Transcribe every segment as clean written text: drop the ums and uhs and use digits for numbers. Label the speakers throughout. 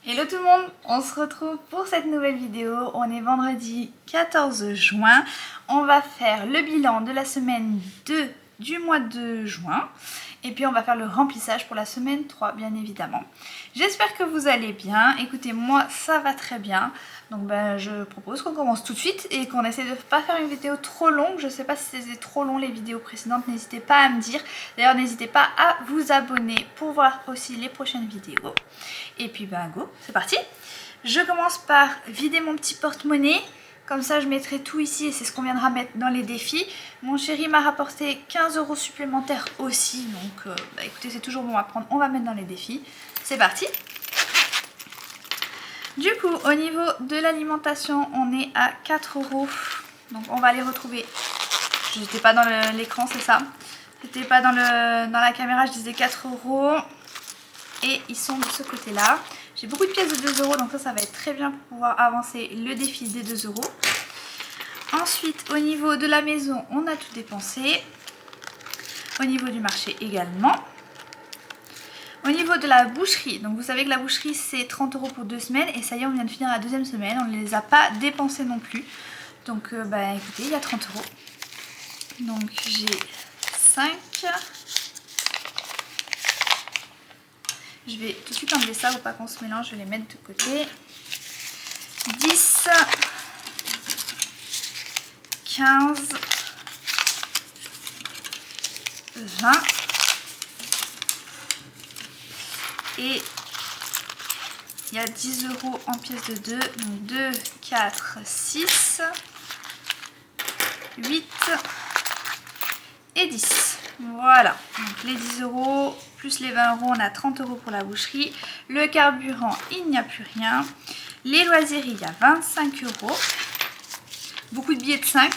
Speaker 1: Hello tout le monde, on se retrouve pour cette nouvelle vidéo. On est vendredi 14 juin. On va faire le bilan de la semaine 2 du mois de juin. Et puis on va faire le remplissage pour la semaine 3 bien évidemment. J'espère que vous allez bien. Écoutez, moi ça va très bien. Donc je propose qu'on commence tout de suite et qu'on essaie de ne pas faire une vidéo trop longue. Je ne sais pas si c'était trop long les vidéos précédentes, n'hésitez pas à me dire. D'ailleurs n'hésitez pas à vous abonner pour voir aussi les prochaines vidéos. Et puis go, c'est parti. Je commence par vider mon petit porte-monnaie. Comme ça, je mettrai tout ici et c'est ce qu'on viendra mettre dans les défis. Mon chéri m'a rapporté 15 € supplémentaires aussi. Donc, écoutez, c'est toujours bon à prendre. On va mettre dans les défis. C'est parti. Du coup, au niveau de l'alimentation, on est à 4 €. Donc, on va les retrouver. Je n'étais pas dans l'écran, c'est ça. J'étais pas dans la caméra, je disais 4 €. Et ils sont de ce côté-là. J'ai beaucoup de pièces de 2 €, donc ça va être très bien pour pouvoir avancer le défi des 2 €. Ensuite, au niveau de la maison, on a tout dépensé. Au niveau du marché également. Au niveau de la boucherie, donc vous savez que la boucherie c'est 30 € pour 2 semaines. Et ça y est, on vient de finir la deuxième semaine. On ne les a pas dépensés non plus. Donc écoutez, il y a 30 €. Donc j'ai 5. Je vais tout de suite enlever ça pour pas qu'on se mélange, je vais les mettre de côté. 10, 15, 20 et il y a 10 € en pièces de 2. Donc 2, 4, 6, 8 et 10. Voilà, donc les 10 € plus les 20 €, on a 30 € pour la boucherie. Le carburant, il n'y a plus rien. Les loisirs, il y a 25 €. Beaucoup de billets de 5,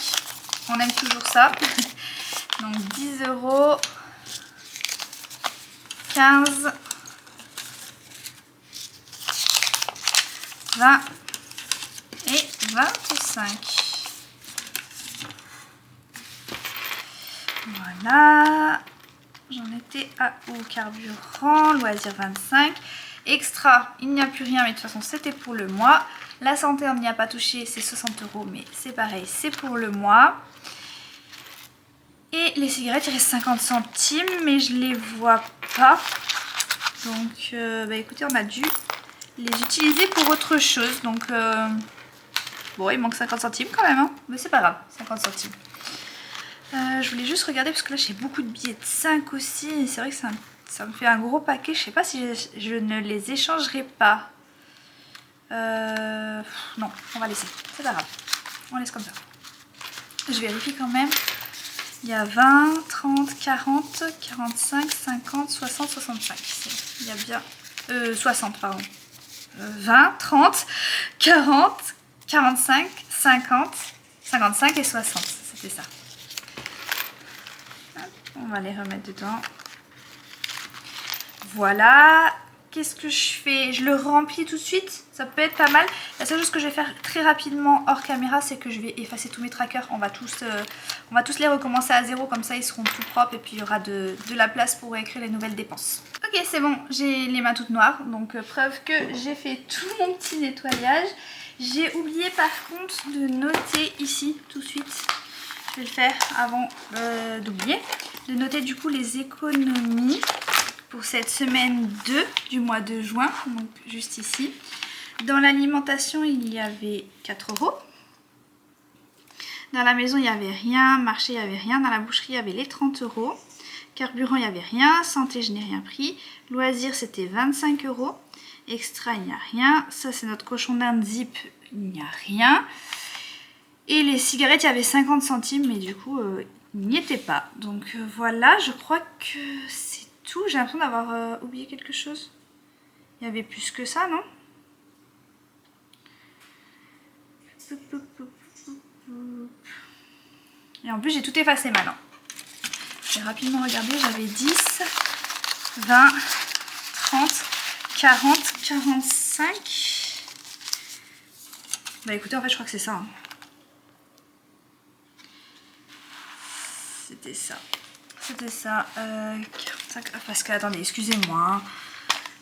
Speaker 1: on aime toujours ça. Donc 10 €, 15, 20 et 25. Voilà, j'en étais au carburant, loisir 25. Extra, il n'y a plus rien, mais de toute façon c'était pour le mois. La santé, on n'y a pas touché, c'est 60 €, mais c'est pareil, c'est pour le mois. Et les cigarettes, il reste 50 centimes, mais je les vois pas. Donc écoutez, on a dû les utiliser pour autre chose. Donc bon, il manque 50 centimes quand même, hein, mais c'est pas grave, 50 centimes. Je voulais juste regarder parce que là j'ai beaucoup de billets de 5 aussi. C'est vrai que ça me fait un gros paquet. Je sais pas si je ne les échangerai pas. Non, on va laisser. C'est pas grave. On laisse comme ça. Je vérifie quand même. Il y a 20, 30, 40, 45, 50, 60, 65. Il y a bien... 60, pardon. 20, 30, 40, 45, 50, 55 et 60. C'était ça. On va les remettre dedans. Voilà. Qu'est-ce que je fais? Je le remplis tout de suite. Ça peut être pas mal. La seule chose que je vais faire très rapidement hors caméra, c'est que je vais effacer tous mes trackers. On va tous les recommencer à zéro. Comme ça, ils seront tout propres. Et puis, il y aura de la place pour écrire les nouvelles dépenses. Ok, c'est bon. J'ai les mains toutes noires. Donc, preuve que j'ai fait tout mon petit nettoyage. J'ai oublié par contre de noter ici tout de suite. Je vais le faire avant d'oublier. De noter du coup les économies pour cette semaine 2 du mois de juin. Donc juste ici. Dans l'alimentation, il y avait 4 €. Dans la maison, il n'y avait rien. Marché, il n'y avait rien. Dans la boucherie, il y avait les 30 €. Carburant, il n'y avait rien. Santé, je n'ai rien pris. Loisirs, c'était 25 €. Extra, il n'y a rien. Ça, c'est notre cochon d'Inde zip. Il n'y a rien. Et les cigarettes, il y avait 50 centimes, mais du coup, il n'y était pas. Donc voilà, je crois que c'est tout. J'ai l'impression d'avoir oublié quelque chose. Il y avait plus que ça, non? Et en plus, j'ai tout effacé maintenant. J'ai rapidement regardé, j'avais 10, 20, 30, 40, 45. Bah écoutez, en fait, je crois que c'est ça. Hein. C'était ça. C'était ça. 45, parce que, attendez, excusez-moi.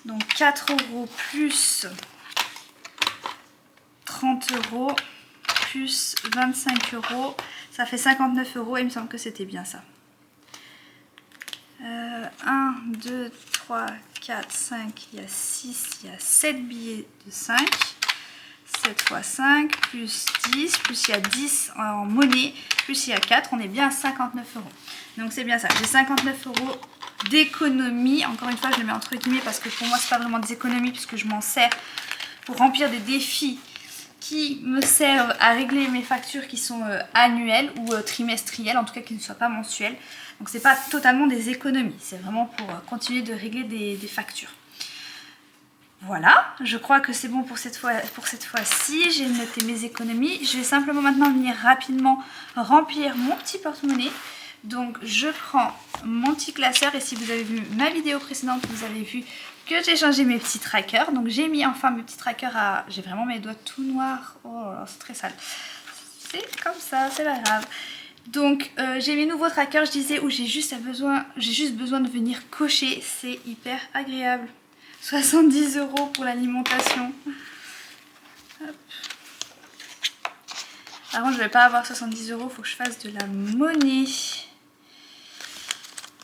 Speaker 1: Donc 4 € plus 30 € plus 25 €, ça fait 59 € et il me semble que c'était bien ça. 1, 2, 3, 4, 5, il y a 6, il y a 7 billets de 5. 7 fois 5 plus 10, plus il y a 10 en monnaie, plus il y a 4, on est bien à 59 €. Donc c'est bien ça, j'ai 59 € d'économie. Encore une fois, je le mets entre guillemets parce que pour moi, c'est pas vraiment des économies puisque je m'en sers pour remplir des défis qui me servent à régler mes factures qui sont annuelles ou trimestrielles, en tout cas qui ne soient pas mensuelles. Donc c'est pas totalement des économies, c'est vraiment pour continuer de régler des factures. Voilà, je crois que c'est bon pour cette fois-ci. J'ai noté mes économies. Je vais simplement maintenant venir rapidement remplir mon petit porte-monnaie. Donc je prends mon petit classeur et si vous avez vu ma vidéo précédente, vous avez vu que j'ai changé mes petits trackers. Donc j'ai mis enfin mes petits trackers à... J'ai vraiment mes doigts tout noirs. Oh, c'est très sale. C'est comme ça, c'est pas grave. Donc j'ai mes nouveaux trackers, je disais, où j'ai juste besoin de venir cocher. C'est hyper agréable. 70 € pour l'alimentation. Par contre, je ne vais pas avoir 70 €, il faut que je fasse de la monnaie.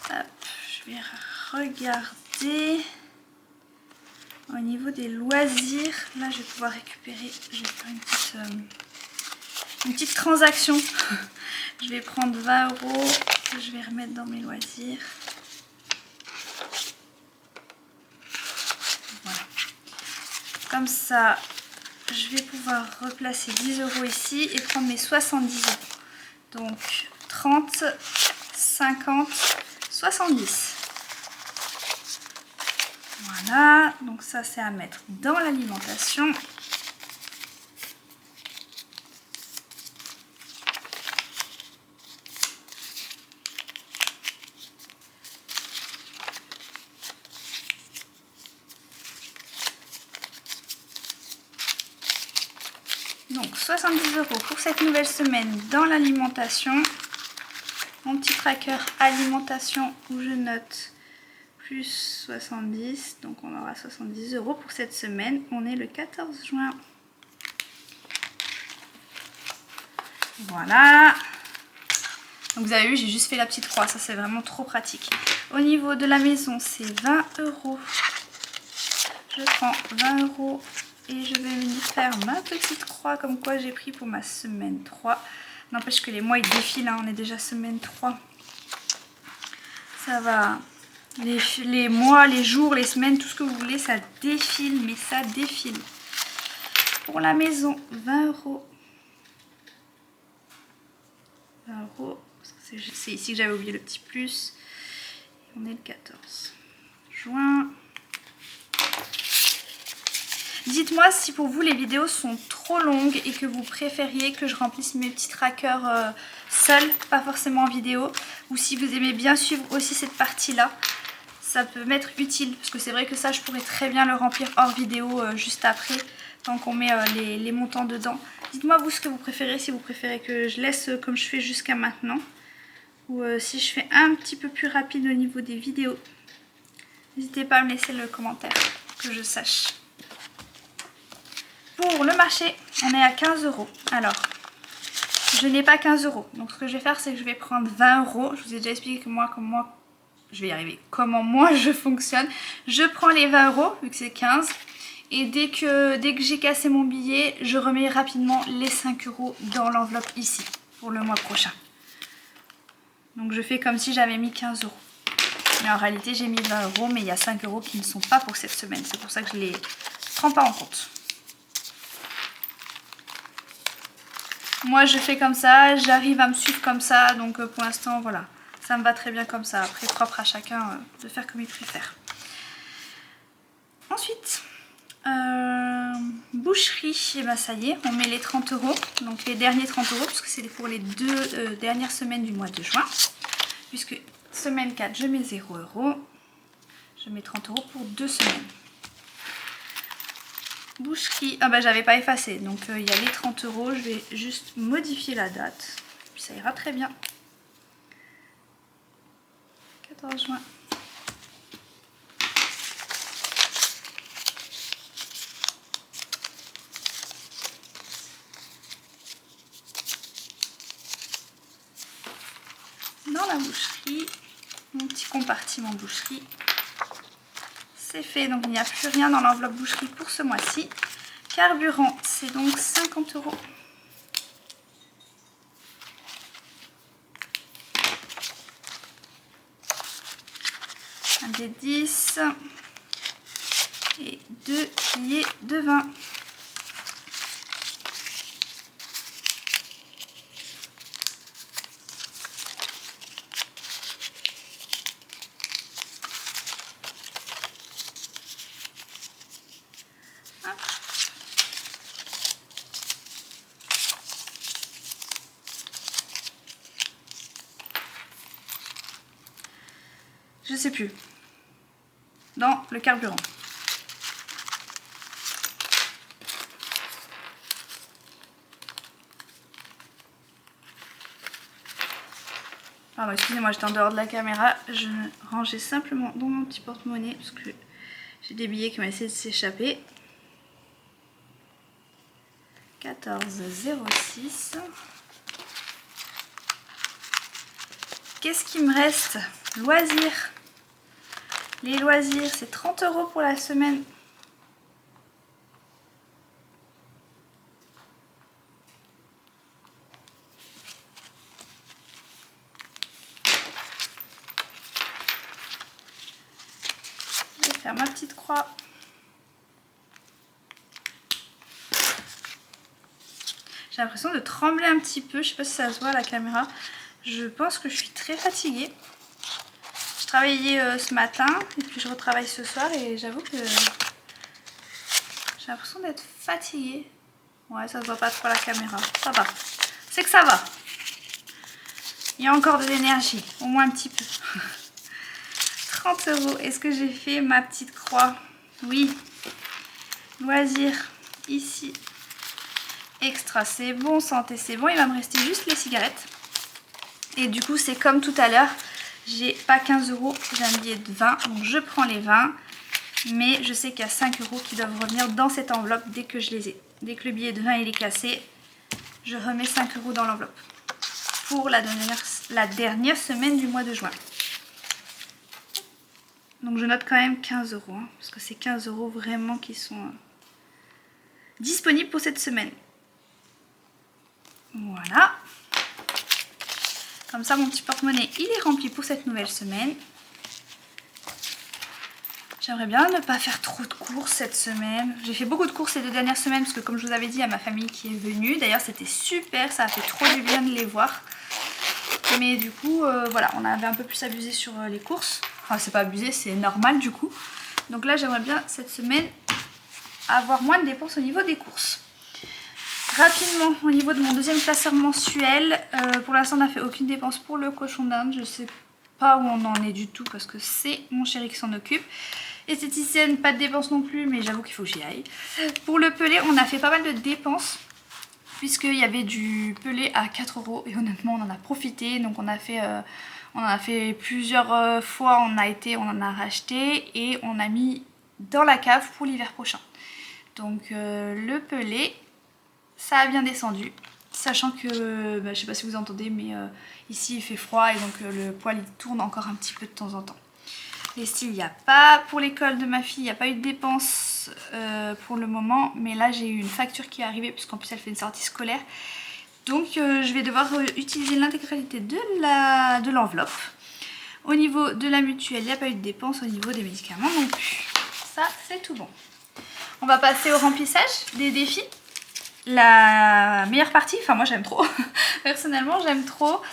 Speaker 1: Hop, je vais regarder. Au niveau des loisirs, là je vais pouvoir récupérer, je vais faire une petite transaction. Je vais prendre 20 € que je vais remettre dans mes loisirs. Comme ça, je vais pouvoir replacer 10 € ici et prendre mes 70 €. Donc 30, 50, 70. Voilà, donc ça c'est à mettre dans l'alimentation. Donc 70 € pour cette nouvelle semaine dans l'alimentation. Mon petit tracker alimentation où je note plus 70. Donc on aura 70 € pour cette semaine. On est le 14 juin. Voilà. Donc vous avez vu, j'ai juste fait la petite croix. Ça c'est vraiment trop pratique. Au niveau de la maison, c'est 20 €. Je prends 20 €. Et je vais venir faire ma petite croix comme quoi j'ai pris pour ma semaine 3. N'empêche que les mois ils défilent, hein, on est déjà semaine 3. Ça va. Les mois, les jours, les semaines, tout ce que vous voulez, ça défile, mais ça défile. Pour la maison, 20 €. 20 €. C'est ici que j'avais oublié le petit plus. On est le 14 juin. Dites-moi si pour vous les vidéos sont trop longues et que vous préfériez que je remplisse mes petits trackers seuls, pas forcément en vidéo. Ou si vous aimez bien suivre aussi cette partie-là, ça peut m'être utile. Parce que c'est vrai que ça, je pourrais très bien le remplir hors vidéo juste après, tant qu'on met les montants dedans. Dites-moi vous ce que vous préférez, si vous préférez que je laisse comme je fais jusqu'à maintenant. Ou si je fais un petit peu plus rapide au niveau des vidéos. N'hésitez pas à me laisser le commentaire, que je sache. Pour le marché, on est à 15 €. Alors, je n'ai pas 15 €. Donc, ce que je vais faire, c'est que je vais prendre 20 €. Je vous ai déjà expliqué que je vais y arriver, comment moi je fonctionne. Je prends les 20 €, vu que c'est 15. Et dès que j'ai cassé mon billet, je remets rapidement les 5 € dans l'enveloppe ici, pour le mois prochain. Donc, je fais comme si j'avais mis 15 €. Mais en réalité, j'ai mis 20 €, mais il y a 5 € qui ne sont pas pour cette semaine. C'est pour ça que je ne les prends pas en compte. Moi je fais comme ça, j'arrive à me suivre comme ça, donc pour l'instant voilà, ça me va très bien comme ça. Après propre à chacun de faire comme il préfère. Ensuite, boucherie, et ben ça y est, on met les 30 €, donc les derniers 30 €, puisque c'est pour les 2 dernières semaines du mois de juin. Puisque semaine 4, je mets 0 €, je mets 30 € pour 2 semaines. Boucherie, ah bah j'avais pas effacé, donc il y a les 30 €, je vais juste modifier la date, puis ça ira très bien. 14 juin. ma boucherie, mon petit compartiment boucherie. C'est fait, donc il n'y a plus rien dans l'enveloppe boucherie pour ce mois-ci. Carburant, c'est donc 50 €. Un des 10 et 2 billets de 20. Je sais plus. Dans le carburant. Pardon, excusez-moi, j'étais en dehors de la caméra. Je rangeais simplement dans mon petit porte-monnaie parce que j'ai des billets qui ont essayé de s'échapper. 14,06. Qu'est-ce qui me reste? Loisirs. Les loisirs, c'est 30 € pour la semaine. Je vais faire ma petite croix. J'ai l'impression de trembler un petit peu. Je sais pas si ça se voit à la caméra. Je pense que je suis très fatiguée. Je travaillais ce matin et puis je retravaille ce soir et j'avoue que j'ai l'impression d'être fatiguée. Ouais, ça se voit pas trop à la caméra. Ça va. C'est que ça va. Il y a encore de l'énergie. Au moins un petit peu. 30 €. Est-ce que j'ai fait ma petite croix? Oui. Loisirs. Ici. Extra, c'est bon. Santé, c'est bon. Il va me rester juste les cigarettes. Et du coup, c'est comme tout à l'heure. J'ai pas 15 €, j'ai un billet de 20. Donc je prends les 20. Mais je sais qu'il y a 5 € qui doivent revenir dans cette enveloppe dès que je les ai. Dès que le billet de 20 il est cassé, je remets 5 € dans l'enveloppe. Pour la dernière semaine du mois de juin. Donc je note quand même 15 €. Hein, parce que c'est 15 € vraiment qui sont disponibles pour cette semaine. Voilà. Comme ça, mon petit porte-monnaie, il est rempli pour cette nouvelle semaine. J'aimerais bien ne pas faire trop de courses cette semaine. J'ai fait beaucoup de courses ces 2 dernières semaines parce que comme je vous avais dit, il y a ma famille qui est venue. D'ailleurs, c'était super, ça a fait trop du bien de les voir. Mais du coup, voilà, on avait un peu plus abusé sur les courses. Enfin, c'est pas abusé, c'est normal du coup. Donc là, j'aimerais bien cette semaine avoir moins de dépenses au niveau des courses. Rapidement, au niveau de mon deuxième classeur mensuel, pour l'instant on n'a fait aucune dépense pour le cochon d'Inde. Je sais pas où on en est du tout parce que c'est mon chéri qui s'en occupe. Esthéticienne, pas de dépenses non plus, mais j'avoue qu'il faut que j'y aille. Pour le pelé, on a fait pas mal de dépenses puisqu'il y avait du pelé à 4 € et honnêtement on en a profité. Donc on en a fait plusieurs fois, on en a racheté et on a mis dans la cave pour l'hiver prochain. Donc le pelé, ça a bien descendu, sachant que, je sais pas si vous entendez, mais ici il fait froid et donc le poêle il tourne encore un petit peu de temps en temps. Les styles, il n'y a pas. Pour l'école de ma fille, il n'y a pas eu de dépenses pour le moment, mais là j'ai eu une facture qui est arrivée, puisqu'en plus elle fait une sortie scolaire. Donc je vais devoir utiliser l'intégralité de l'enveloppe. Au niveau de la mutuelle, il n'y a pas eu de dépenses, au niveau des médicaments non plus. Ça, c'est tout bon. On va passer au remplissage des défis. La meilleure partie, enfin moi j'aime trop, personnellement j'aime trop.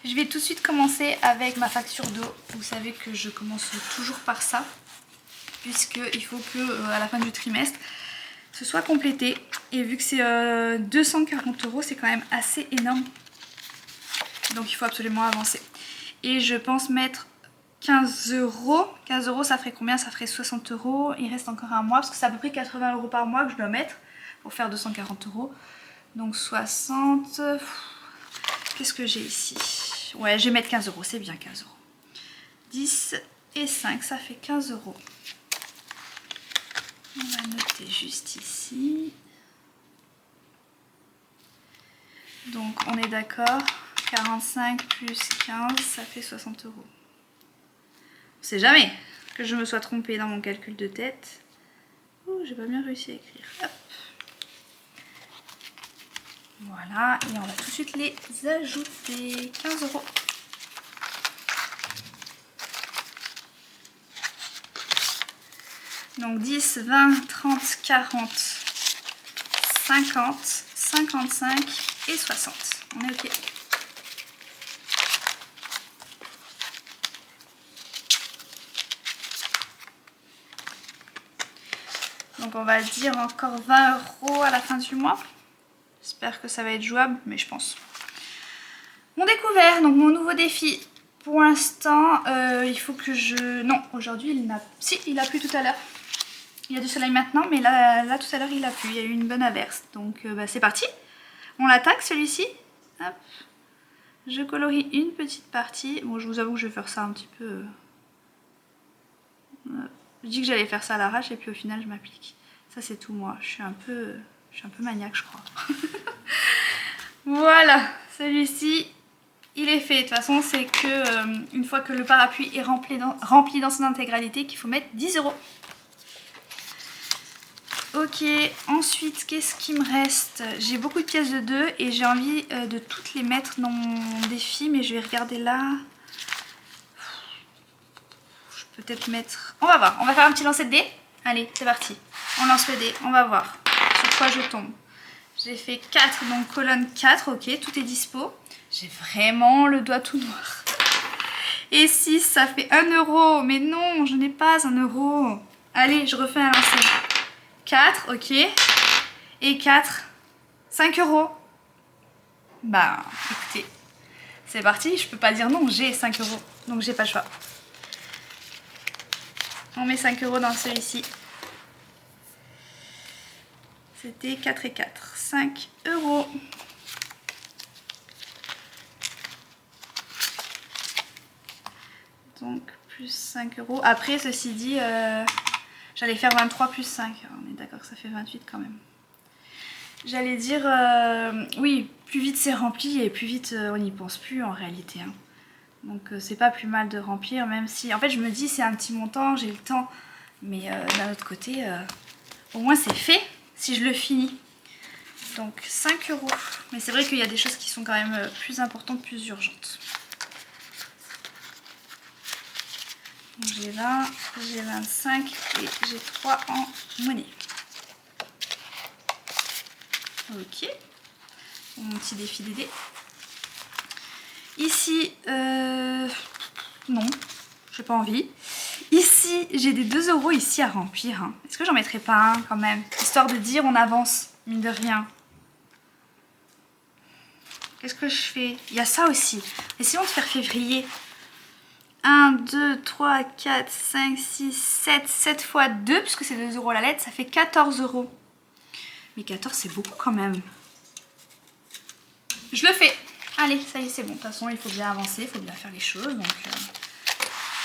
Speaker 1: Je vais tout de suite commencer avec ma facture d'eau. Vous savez que je commence toujours par ça, puisqu'il faut que à la fin du trimestre, ce soit complété. Et vu que c'est 240 €, c'est quand même assez énorme. Donc il faut absolument avancer. Et je pense mettre 15 €. 15 €, ça ferait combien? Ça ferait 60 €. Il reste encore un mois, parce que c'est à peu près 80 € par mois que je dois mettre pour faire 240 €. Donc 60. Qu'est-ce que j'ai ici? Ouais, je vais mettre 15 €, c'est bien 15 €. 10 et 5, ça fait 15 €. On va noter juste ici. Donc on est d'accord, 45 plus 15, ça fait 60 €. On sait jamais que je me sois trompée dans mon calcul de tête. Ouh, j'ai pas bien réussi à écrire. Hop. Voilà, et on va tout de suite les ajouter. 15 €. Donc 10, 20, 30, 40, 50, 55 et 60. On est ok. Donc on va dire encore 20 € à la fin du mois. J'espère que ça va être jouable, mais je pense. Mon découvert, donc mon nouveau défi. Pour l'instant, il faut que je... Non, aujourd'hui il n'a... Si, il a plu tout à l'heure. Il y a du soleil maintenant, mais là tout à l'heure il a plu. Il y a eu une bonne averse. Donc c'est parti. On l'attaque celui-ci. Hop. Je colorie une petite partie. Bon, je vous avoue que je vais faire ça un petit peu... Je dis que j'allais faire ça à l'arrache et puis au final je m'applique. Ça c'est tout moi. Je suis un peu maniaque je crois. Voilà, celui-ci il est fait. De toute façon c'est que une fois que le parapluie est rempli dans son intégralité qu'il faut mettre 10 €. Ok, ensuite qu'est-ce qui me reste? J'ai beaucoup de pièces de 2 et j'ai envie de toutes les mettre dans mon défi, mais je vais regarder là. Je peux peut-être mettre... On va voir, on va faire un petit lancer de dés. Allez, c'est parti. On lance le dé, on va voir sur quoi je tombe. J'ai fait 4, donc colonne 4, ok, tout est dispo. J'ai vraiment le doigt tout noir. Et 6, ça fait 1 €. Mais non, je n'ai pas 1 €. Allez, je refais un lancer. 4, ok. Et 4, 5 €. Bah, écoutez, c'est parti. Je peux pas dire non, j'ai 5 €. Donc j'ai pas le choix. On met 5 € dans celui-ci. C'était 4 et 4. 5 €. Donc plus 5 €. Après, ceci dit, j'allais faire 23 plus 5. On est d'accord que ça fait 28 quand même. J'allais dire, oui, plus vite c'est rempli et plus vite on n'y pense plus en réalité. Hein. Donc c'est pas plus mal de remplir, même si... En fait, je me dis c'est un petit montant, j'ai le temps. Mais d'un autre côté, au moins c'est fait si je le finis. Donc 5 €. Mais c'est vrai qu'il y a des choses qui sont quand même plus importantes, plus urgentes. J'ai 20, j'ai 25 et j'ai 3 en monnaie. Ok. Mon petit défi d'aider. Ici, non, j'ai pas envie. Ici, j'ai des 2 € ici à remplir. Hein. Est-ce que j'en mettrai pas un quand même? Histoire de dire on avance, mine de rien. Qu'est-ce que je fais? Il y a ça aussi. Essayons de faire février. 1, 2, 3, 4, 5, 6, 7. 7 fois 2, puisque c'est 2 € la lettre, ça fait 14 €. Mais 14, c'est beaucoup quand même. Je le fais. Allez, ça y est, c'est bon. De toute façon, il faut bien avancer, il faut bien faire les choses. Donc,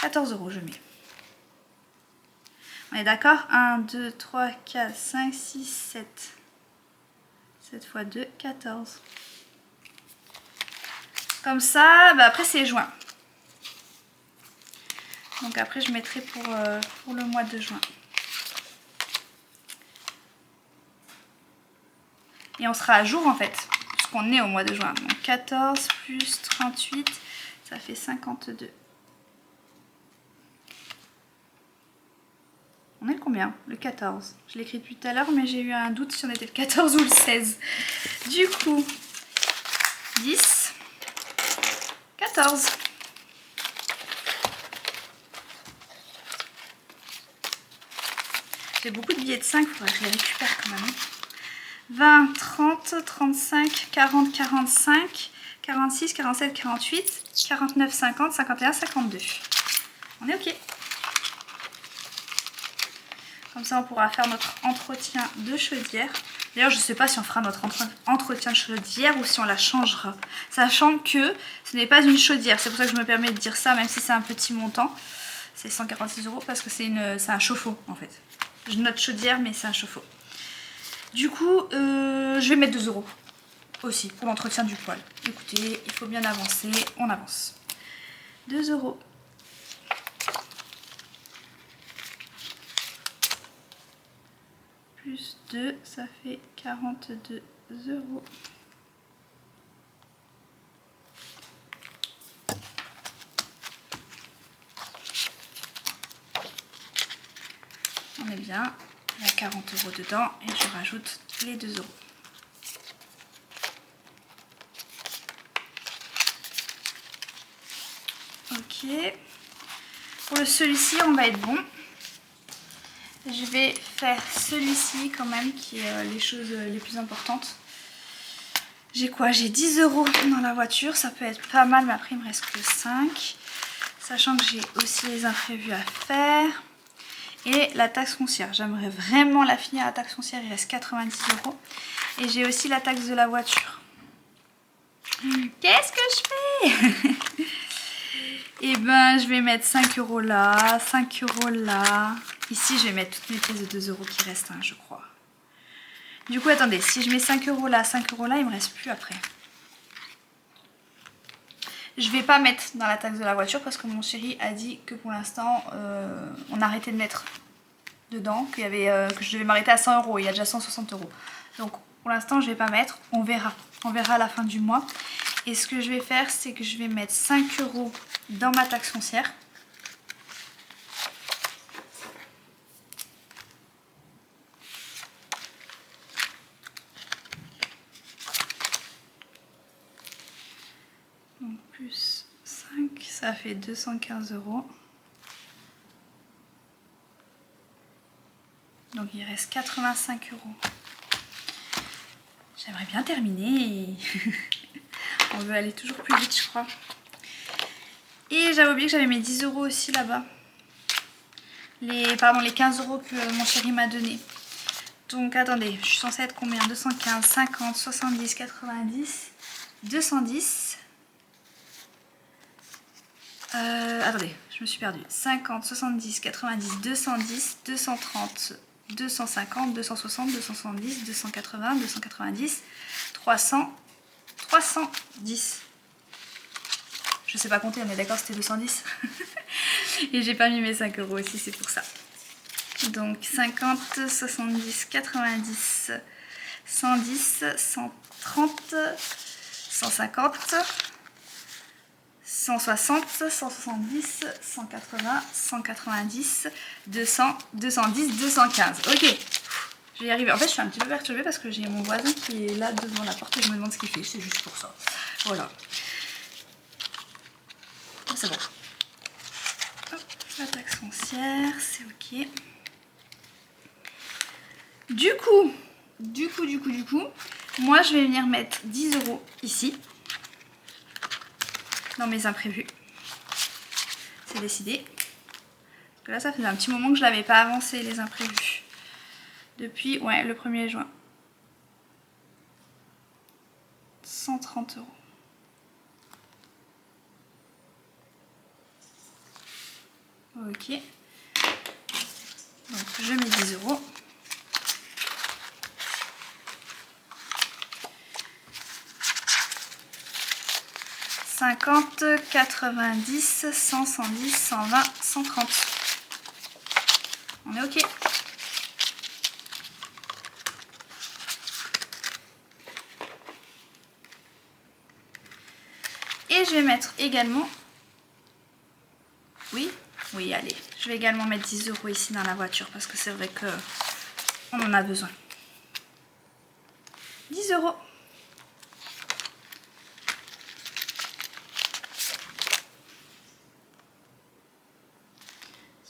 Speaker 1: 14 € je mets. On est d'accord? 1, 2, 3, 4, 5, 6, 7. 7 fois 2, 14. Comme ça, bah après c'est juin. Donc après je mettrai pour le mois de juin. Et on sera à jour en fait, puisqu'on est au mois de juin. Donc 14 plus 38, ça fait 52. On est le combien? Le 14. Je l'ai écrit depuis tout à l'heure, mais j'ai eu un doute si on était le 14 ou le 16. Du coup, 10, 14. J'ai beaucoup de billets de 5, il faudrait que je les récupère quand même. 20, 30, 35, 40, 45, 46, 47, 48, 49, 50, 51, 52. On est ok. Comme ça, on pourra faire notre entretien de chaudière. D'ailleurs, je ne sais pas si on fera notre entretien de chaudière ou si on la changera. Sachant que ce n'est pas une chaudière. C'est pour ça que je me permets de dire ça, même si c'est un petit montant. C'est 146 € parce que c'est un chauffe-eau en fait. Je note chaudière, mais c'est un chauffe-eau. Du coup, je vais mettre 2 €. aussi pour l'entretien du poil. Écoutez, il faut bien avancer, on avance. 2 €. Plus 2, ça fait 42 €. On est bien, il y a 40 € dedans et je rajoute les 2 €. Ok, pour celui-ci on va être bon. Je vais faire celui-ci quand même qui est les choses les plus importantes. J'ai quoi? J'ai 10 € dans la voiture, ça peut être pas mal mais après il me reste que 5. Sachant que j'ai aussi les imprévus à faire. Et la taxe foncière, j'aimerais vraiment la finir la taxe foncière, il reste 90 €. Et j'ai aussi la taxe de la voiture. Qu'est-ce que je fais? Et ben je vais mettre 5 € là, 5 € là. Ici je vais mettre toutes mes pièces de 2 € qui restent, hein, je crois. Du coup attendez, si je mets 5 € là, 5 € là, il me reste plus après. Je vais pas mettre dans la taxe de la voiture parce que mon chéri a dit que pour l'instant on arrêtait de mettre dedans, que je devais m'arrêter à 100 €, il y a déjà 160 €. Donc pour l'instant je vais pas mettre, on verra à la fin du mois. Et ce que je vais faire, c'est que je vais mettre 5 € dans ma taxe foncière. Donc plus 5, ça fait 215 €. Donc il reste 85 €. J'aimerais bien terminer. On veut aller toujours plus vite, je crois. Et j'avais oublié que j'avais mes 10 € aussi là-bas. Les 15 € que mon chéri m'a donné. Donc attendez, je suis censée être combien? 215, 50, 70, 90, 210. Attendez, je me suis perdue. 50, 70, 90, 210, 230, 250, 260, 270, 280, 290, 300, 310. Je sais pas compter, on est d'accord, c'était 210. Et j'ai pas mis mes 5 € aussi, c'est pour ça. Donc 50, 70, 90, 110, 130, 150, 160, 170, 180, 190, 200, 210, 215. Ok, je vais y arriver. En fait, je suis un petit peu perturbée parce que j'ai mon voisin qui est là devant la porte et je me demande ce qu'il fait. C'est juste pour ça. Voilà. C'est bon. Hop, la taxe foncière, c'est ok. Du coup, moi je vais venir mettre 10 € ici. Dans mes imprévus. C'est décidé. Parce que là, ça faisait un petit moment que je n'avais pas avancé les imprévus. Depuis, ouais, le 1er juin. 130 €. Ok. Donc, je mets 10 €. « 50, 90, 100, 110, 120, 130. » On est ok. Et je vais mettre également... Oui, allez. Je vais également mettre 10 € ici dans la voiture parce que c'est vrai que on en a besoin. 10 €.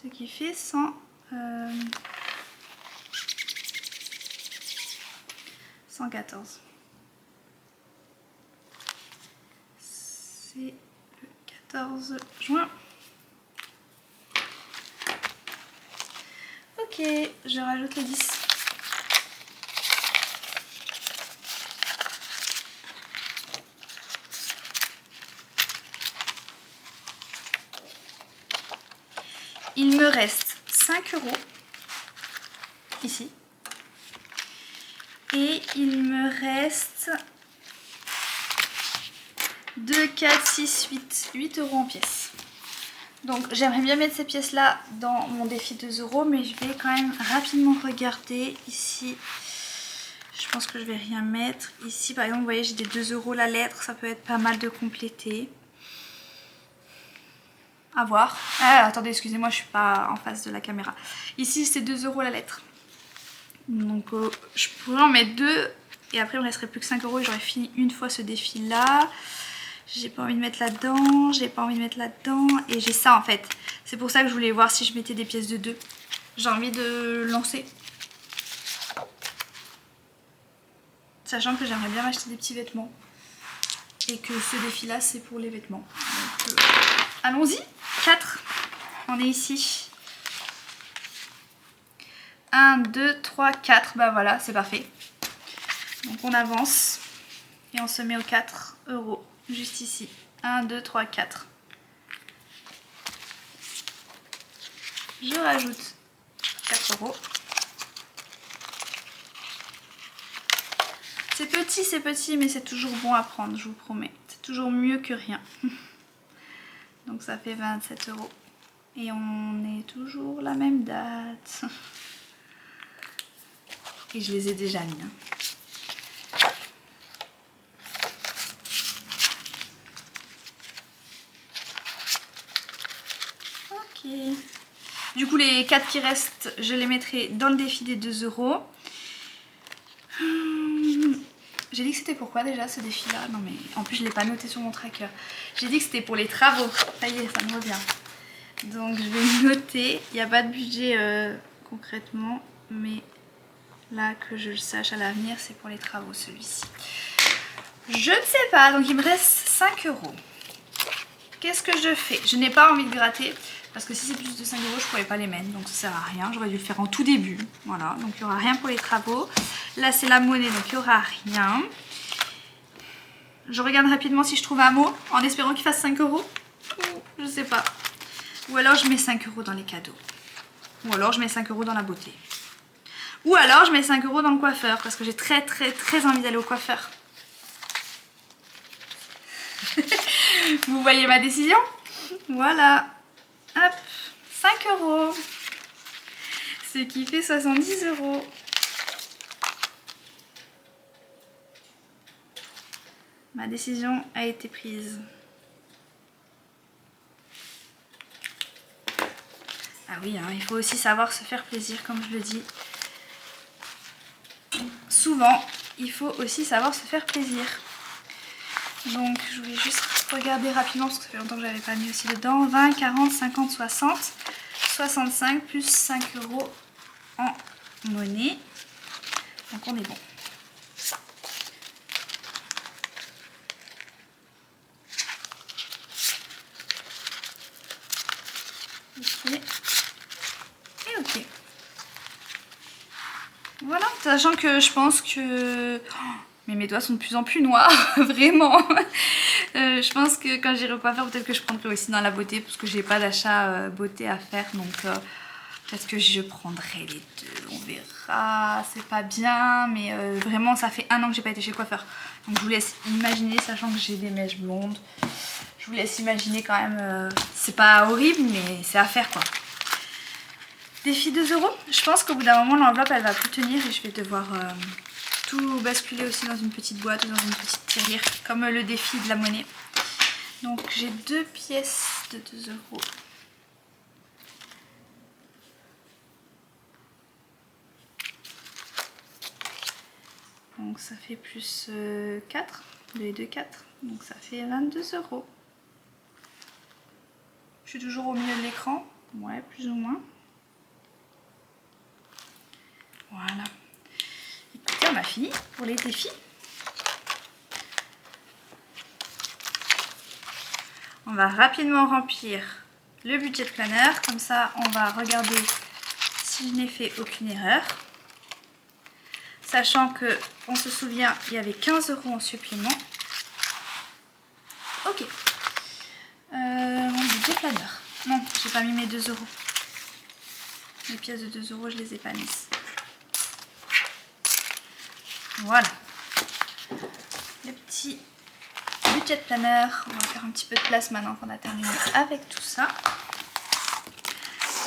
Speaker 1: Ce qui fait 114. C'est le 14 juin. Ok, je rajoute les 10. Il me reste 5 € ici. Et il me reste 2, 4, 6, 8. 8 € en pièces. Donc j'aimerais bien mettre ces pièces là dans mon défi 2 €, mais je vais quand même rapidement regarder ici. Je pense que je vais rien mettre. Ici par exemple, vous voyez, j'ai des 2 € la lettre, ça peut être pas mal de compléter. À voir. Ah, attendez, excusez-moi, je suis pas en face de la caméra. Ici c'est 2 € la lettre. Donc je pourrais en mettre 2 et après il me resterait plus que 5 € et j'aurais fini une fois ce défi là. J'ai pas envie de mettre là-dedans, j'ai pas envie de mettre là-dedans et j'ai ça en fait. C'est pour ça que je voulais voir si je mettais des pièces de 2. J'ai envie de lancer. Sachant que j'aimerais bien m'acheter des petits vêtements. Et que ce défi là c'est pour les vêtements. Donc allons-y. 4. On est ici. 1, 2, 3, 4. Bah voilà, c'est parfait. Donc on avance. Et on se met aux 4 €. Juste ici. 1, 2, 3, 4. Je rajoute 4 €. C'est petit, mais c'est toujours bon à prendre, je vous promets. C'est toujours mieux que rien. Donc ça fait 27 €. Et on est toujours la même date. Et je les ai déjà mis. Ok. Du coup, les 4 qui restent, je les mettrai dans le défi des 2 €. J'ai dit que c'était pourquoi déjà ce défi là? Non mais en plus je l'ai pas noté sur mon tracker. J'ai dit que c'était pour les travaux. Ça y est, ça me revient. Donc je vais noter. Il n'y a pas de budget concrètement, mais là que je le sache à l'avenir, c'est pour les travaux celui-ci. Je ne sais pas, donc il me reste 5 €. Qu'est-ce que je fais? Je n'ai pas envie de gratter. Parce que si c'est plus de 5 € je ne pourrais pas les mettre, donc ça sert à rien. J'aurais dû le faire en tout début. Voilà, donc il n'y aura rien pour les travaux. Là c'est la monnaie, donc il n'y aura rien. Je regarde rapidement si je trouve un mot, en espérant qu'il fasse 5 €. Je sais pas. Ou alors je mets 5 € dans les cadeaux. Ou alors je mets 5 € dans la beauté. Ou alors je mets 5 € dans le coiffeur, parce que j'ai très envie d'aller au coiffeur. Vous voyez ma décision? Voilà. Hop, 5 €. Ce qui fait 70 €. Ma décision a été prise. Ah oui, hein, il faut aussi savoir se faire plaisir, comme je le dis. Souvent, il faut aussi savoir se faire plaisir. Donc, je voulais juste regarder rapidement, parce que ça fait longtemps que je n'avais pas mis aussi dedans. 20, 40, 50, 60, 65 plus 5 € en monnaie. Donc, on est bon. Ok. Et ok. Voilà, sachant que je pense que... mais mes doigts sont de plus en plus noirs, vraiment. Je pense que quand j'irai au coiffeur, peut-être que je prendrai aussi dans la beauté, parce que j'ai pas d'achat beauté à faire, donc peut-être que je prendrai les deux, on verra. C'est pas bien, mais vraiment ça fait 1 an que j'ai pas été chez le coiffeur. Donc je vous laisse imaginer, sachant que j'ai des mèches blondes, je vous laisse imaginer quand même, c'est pas horrible, mais c'est à faire quoi. Défi 2 €. Je pense qu'au bout d'un moment l'enveloppe elle va plus tenir et je vais devoir tout basculer aussi dans une petite boîte ou dans une petite tirelire comme le défi de la monnaie. Donc j'ai 2 pièces de 2 €. Donc ça fait plus 4, 2 et 2, 4. Donc ça fait 22 €. Je suis toujours au milieu de l'écran. Ouais, plus ou moins. Voilà. Écoutez, on a fini pour les défis. On va rapidement remplir le budget planner. Comme ça, on va regarder si je n'ai fait aucune erreur. Sachant que, on se souvient, il y avait 15 € en supplément. Ok. Mon budget planner. Non, j'ai pas mis mes 2 €. Les pièces de 2 €, je les ai pas mises. Voilà. Le petit budget planner. On va faire un petit peu de place maintenant qu'on a terminé avec tout ça.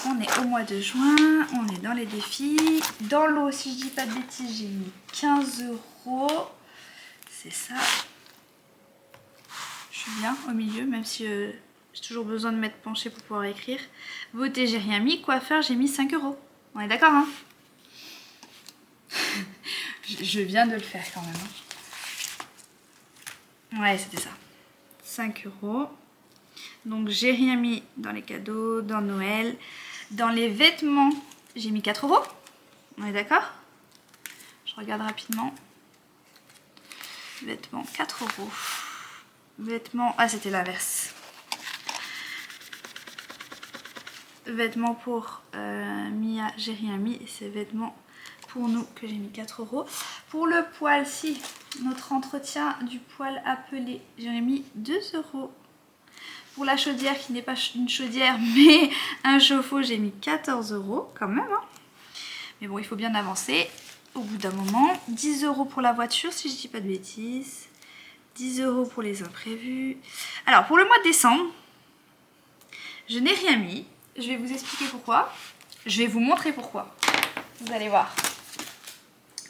Speaker 1: On est au mois de juin, on est dans les défis. Dans l'eau, si je dis pas de bêtises, j'ai mis 15 €. C'est ça. Je suis bien au milieu, même si j'ai toujours besoin de m'être penchée pour pouvoir écrire. Beauté, j'ai rien mis. Coiffeur, j'ai mis 5 €. On est d'accord, hein? Je viens de le faire quand même. Ouais, c'était ça. 5 €. Donc j'ai rien mis dans les cadeaux, dans Noël. Dans les vêtements, j'ai mis 4 €. On est d'accord? Je regarde rapidement. Vêtements, 4 €. Vêtements, ah c'était l'inverse. Vêtements pour Mia, j'ai rien mis. Et c'est vêtements pour nous que j'ai mis 4 €. Pour le poil, si, notre entretien du poil appelé, j'ai mis 2 €. Pour la chaudière, qui n'est pas une chaudière mais un chauffe-eau, j'ai mis 14 € quand même. Hein. Mais bon, il faut bien avancer au bout d'un moment. 10 € pour la voiture, si je dis pas de bêtises. 10 € pour les imprévus. Alors, pour le mois de décembre, je n'ai rien mis. Je vais vous expliquer pourquoi. Je vais vous montrer pourquoi. Vous allez voir.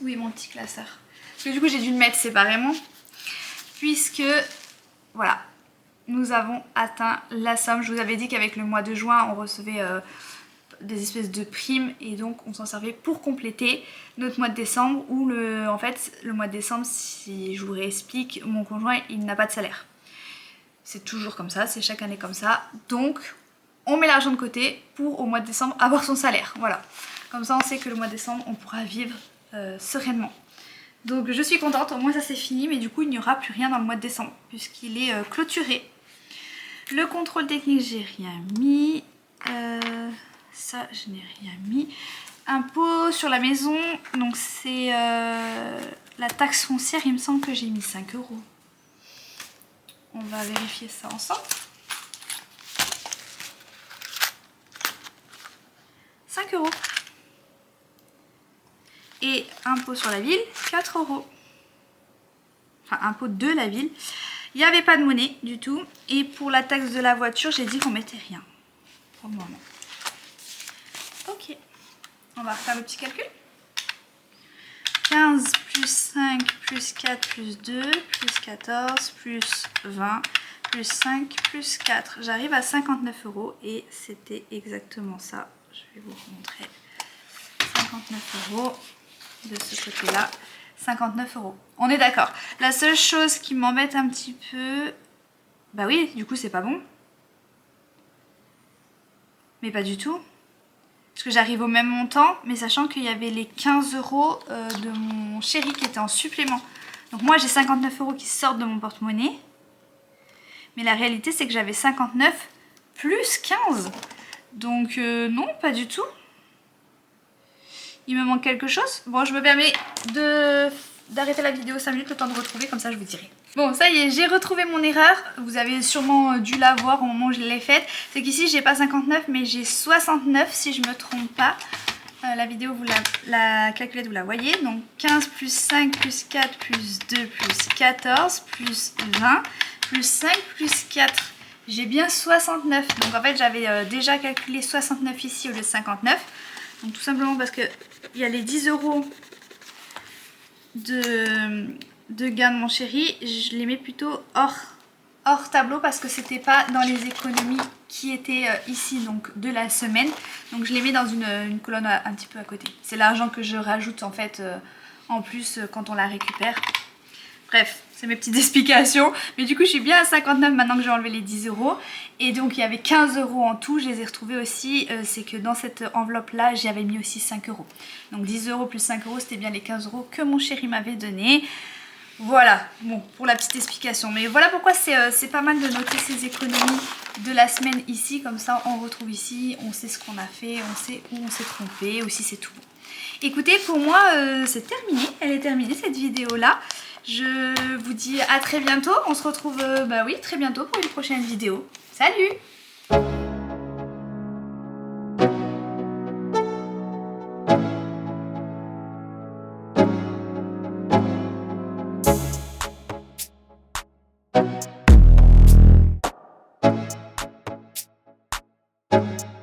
Speaker 1: Oui, mon petit classeur. Parce que du coup, j'ai dû le mettre séparément. Puisque, voilà, nous avons atteint la somme. Je vous avais dit qu'avec le mois de juin, on recevait des espèces de primes. Et donc, on s'en servait pour compléter notre mois de décembre. Où, en fait, le mois de décembre, si je vous réexplique, mon conjoint, il n'a pas de salaire. C'est toujours comme ça, c'est chaque année comme ça. Donc, on met l'argent de côté pour, au mois de décembre, avoir son salaire. Voilà. Comme ça, on sait que le mois de décembre, on pourra vivre sereinement. Donc, je suis contente. Au moins, ça c'est fini. Mais du coup, il n'y aura plus rien dans le mois de décembre, puisqu'il est clôturé. Le contrôle technique, j'ai rien mis. Ça, je n'ai rien mis. Impôt sur la maison. Donc, c'est la taxe foncière. Il me semble que j'ai mis 5 €. On va vérifier ça ensemble. 5 €. Et impôt sur la ville, 4 €. Enfin, impôt de la ville. Il n'y avait pas de monnaie du tout. Et pour la taxe de la voiture, j'ai dit qu'on mettait rien. Pour le moment. Ok. On va refaire le petit calcul. 15 plus 5 plus 4 plus 2 plus 14 plus 20 plus 5 plus 4. J'arrive à 59 € et c'était exactement ça. Je vais vous montrer. 59 € de ce côté-là. 59 €. On est d'accord. La seule chose qui m'embête un petit peu... Bah oui, du coup c'est pas bon. Mais pas du tout. Parce que j'arrive au même montant, mais sachant qu'il y avait les 15 € de mon chéri qui étaient en supplément. Donc moi j'ai 59 € qui sortent de mon porte-monnaie. Mais la réalité c'est que j'avais 59 plus 15. Donc non, pas du tout. Il me manque quelque chose. Bon, je me permets d'arrêter la vidéo 5 minutes, le temps de retrouver, comme ça je vous dirai. Bon, ça y est, j'ai retrouvé mon erreur. Vous avez sûrement dû la voir au moment où je l'ai faite. C'est qu'ici, j'ai pas 59, mais j'ai 69, si je me trompe pas. La vidéo, la calculette, vous la voyez. Donc 15 plus 5 plus 4 plus 2 plus 14 plus 20 plus 5 plus 4. J'ai bien 69. Donc en fait, j'avais déjà calculé 69 ici au lieu de 59. Donc tout simplement parce qu'il y a les 10 € de gain de mon chéri. Je les mets plutôt hors tableau parce que c'était pas dans les économies qui étaient ici donc de la semaine. Donc je les mets dans une colonne un petit peu à côté. C'est l'argent que je rajoute en fait en plus quand on la récupère. Bref, c'est mes petites explications. Mais du coup, je suis bien à 59 maintenant que j'ai enlevé les 10 €. Et donc, il y avait 15 € en tout. Je les ai retrouvés aussi. C'est que dans cette enveloppe-là, j'avais mis aussi 5 €. Donc, 10 € plus 5 €, c'était bien les 15 € que mon chéri m'avait donné. Voilà, bon, pour la petite explication. Mais voilà pourquoi c'est pas mal de noter ces économies de la semaine ici. Comme ça, on retrouve ici, on sait ce qu'on a fait, on sait où on s'est trompé, aussi c'est tout bon. Écoutez, pour moi, c'est terminé. Elle est terminée, cette vidéo-là. Je vous dis à très bientôt. On se retrouve bah oui, très bientôt pour une prochaine vidéo. Salut! Ciao.